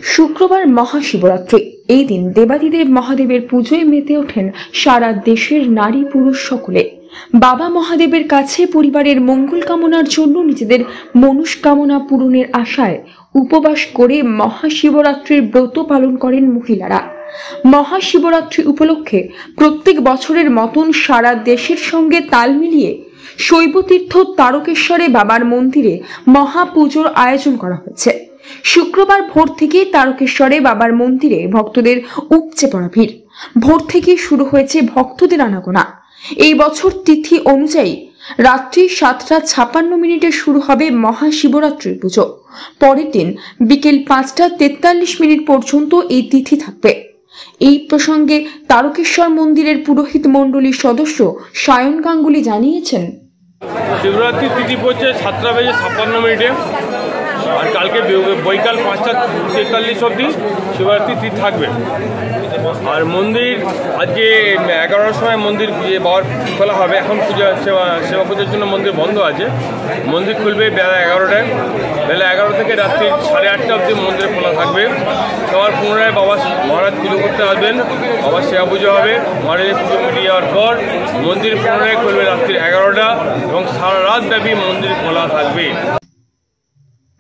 শুক্রবার মহাশিবরাত্রি। এই দিন দেবাদিদেব মহাদেবের পুজোয় মেতে ওঠেন সারা দেশের নারী পুরুষ সকলে। বাবা মহাদেবের কাছে পরিবারের মঙ্গল কামনার জন্য নিজেদের মনস্কামনা পূরণের আশায় উপবাস করে মহাশিবরাত্রির ব্রত পালন করেন মহিলারা। মহাশিবরাত্রি উপলক্ষে প্রত্যেক বছরের মতন সারা দেশের সঙ্গে তাল মিলিয়ে শৈবতীর্থ তারকেশ্বরে বাবার মন্দিরে মহাপুজোর আয়োজন করা হয়েছে। শুক্রবার ভোর থেকে তারকেশ্বরে বাবার মন্দিরে ভক্তদের উপচে পড়া ভিড়। ভোর থেকে শুরু হয়েছে ভক্তদের আনাগোনা। এই বছর তিথি অনুযায়ী রাত্রি 7:56 শুরু হবে মহাশিবরাত্রির পুজো। পরের দিন বিকেল 5:43 পর্যন্ত এই তিথি থাকবে। এই প্রসঙ্গে তারকেশ্বর মন্দিরের পুরোহিত মণ্ডলীর সদস্য সায়ন গাঙ্গুলি জানিয়েছেন, শিবরাত্রি তিথি পড়ছে 7:56 আর কালকে বৈকাল 5:43 অবধি শিবরাত্রি তিথি থাকবে। আর মন্দির আজকে 11টার সময় মন্দির বাবার খোলা হবে। এখন সেবা পুজোর জন্য মন্দির বন্ধ আছে। মন্দির খুলবে বেলা 11টায়। বেলা 11 থেকে রাত্রি 8:30 অবধি মন্দির খোলা থাকবে। সবার পুনরায় বাবা মহারাজ পুজো করতে আসবেন। বাবার সেবা পুজো হবে। মহারাজের পুজো মিটিয়ে যাওয়ার পর মন্দির পুনরায় খুলবে রাত্রি 11টা এবং সারা রাত ব্যাপী মন্দির খোলা থাকবে।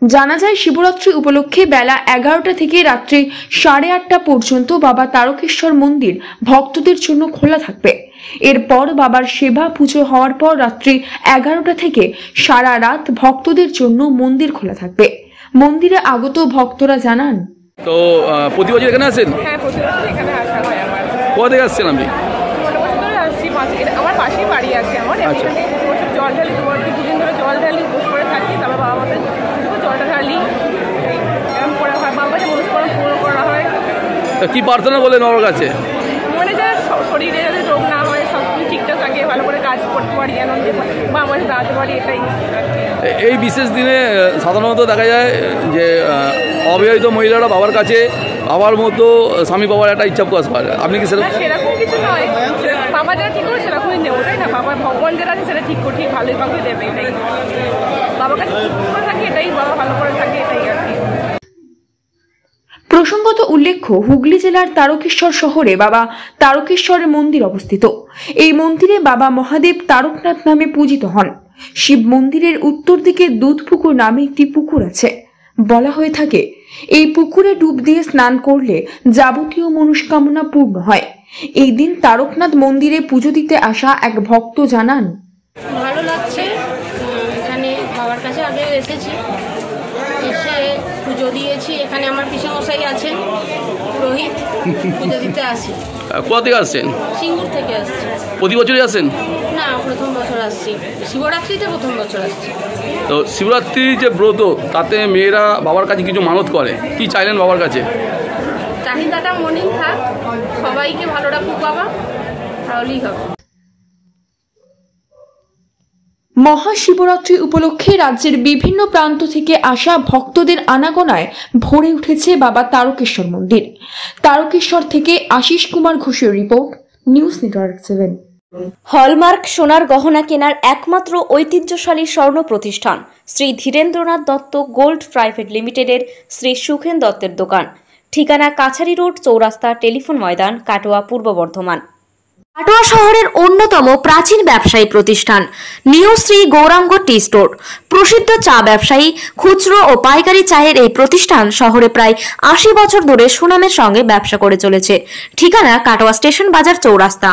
জানা যায়, শিবরাত্রি উপলক্ষে বেলা 11টা থেকে রাত্রি 8:30 পর্যন্ত বাবা তারকেশ্বর মন্দির ভক্তদের জন্য খোলা থাকবে। এরপর বাবার সেবা পুজো হওয়ার পর রাত্রি 11টা থেকে সারা রাত ভক্তদের জন্য মন্দির খোলা থাকবে। মন্দিরে আগত ভক্তরা জানান, তো প্রতি বছর এখানে আসেন? হ্যাঁ, প্রতি বছর এখানে আসা হয় আমার। কোথা থেকে আসছেন আপনি? আমার পাশেই বাড়ি আছে আমার। এখানে জল ঢালি, দুদিন ধরে জল ঢালি, বসে করে থাকি। তারপর বাবা মাদের জলটা ঢালি, এরকম করা হয়। বাবা যে মনস্কামনা পূরণ করা হয়। কি প্রার্থনা বলেন বাবার কাছে? মনে যায় শরীরে যাতে রোগ না হয়, সব কিছু ঠিকঠাক থাকে, ভালো করে কাজ করতে পারি, আনন্দে বা আমার দাঁড়াতে পারি, এটাই। এই বিশেষ দিনে সাধারণত দেখা যায় যে অবিবাহিত মহিলারা বাবার কাছে বাবার মতো স্বামী পাওয়ার একটা ইচ্ছা প্রকাশ করে। আপনি কি সেরকম কিছু নয়, বাবা যেটা ঠিক করে সেরকমই নেব, তাই না? বাবা ভগবান যেটা আছে সেটা ঠিক ভালোই ভাবে দেবে, এটাই। বাবার কাছে করে থাকে, এটাই। বাবা ভালো করে থাকে, এটাই আর কি। প্রসঙ্গত উল্লেখ্য, হুগলি জেলার তারকেশ্বর শহরে বাবা তারকেশ্বরের মন্দির অবস্থিত। এই মন্দিরে বাবা মহাদেব তারকনাথ নামে পূজিত হন। শিব মন্দিরের উত্তর দিকে দুধপুকুর নামে একটি পুকুর আছে। বলা হয়ে থাকে, এই পুকুরে ডুব দিয়ে স্নান করলে যাবতীয় মনস্কামনা পূর্ণ হয়। এই দিন তারকনাথ মন্দিরে পুজো দিতে আসা এক ভক্ত জানান, ভালো লাগছে। এখানে বাবার কাছে আগে এসেছি, এসে পুজো দিয়েছি। এখানে আমার পিসমশাই আছেন, পুরোহিত, পুজো দিতে আসি। কোথা থেকে আসছেন? সিঙ্গুর থেকে আসছি। প্রতি বছরই আসেন? না, প্রথম বছর আসছি। শিবরাত্রিতে প্রথম বছর আসছি। তো শিবরাত্রির যে ব্রত, তাতে মেয়েরা বাবার কাছে কিছু মানত করে, কি চাইলেন বাবার কাছে? চাহিদাটা মনেই থাক, সবাইকে ভালো রাখুক বাবা, তাহলেই হবে। মহাশিবরাত্রি উপলক্ষে রাজ্যের বিভিন্ন প্রান্ত থেকে আসা ভক্তদের আনাগোনায় ভরে উঠেছে বাবা তারকেশ্বর মন্দির। তারকেশ্বর থেকে আশিস কুমার ঘোষের রিপোর্ট, নিউজ নেটওয়ার্ক 7। হলমার্ক সোনার গহনা কেনার একমাত্র ঐতিহ্যশালী স্বর্ণ প্রতিষ্ঠান শ্রী ধীরেন্দ্রনাথ দত্ত গোল্ড প্রাইভেট লিমিটেডের শ্রী সুখেন দত্তের দোকান। ঠিকানা কাছারি রোড, চৌরাস্তা, টেলিফোন ময়দান, কাটোয়া, পূর্ব বর্ধমান। কাটোয়া শহরের অন্যতম প্রাচীন ব্যবসায়ী প্রতিষ্ঠান new Shri Gouranga tea store. প্রসিদ্ধ চা ব্যবসায়ী, খুচরো ও পাইকারি চায়ের এই প্রতিষ্ঠান শহরে প্রায় 80 বছর ধরে সুনামের সঙ্গে ব্যবসা করে চলেছে। ঠিকানা কাটোয়া স্টেশন বাজার, চৌরাস্তা।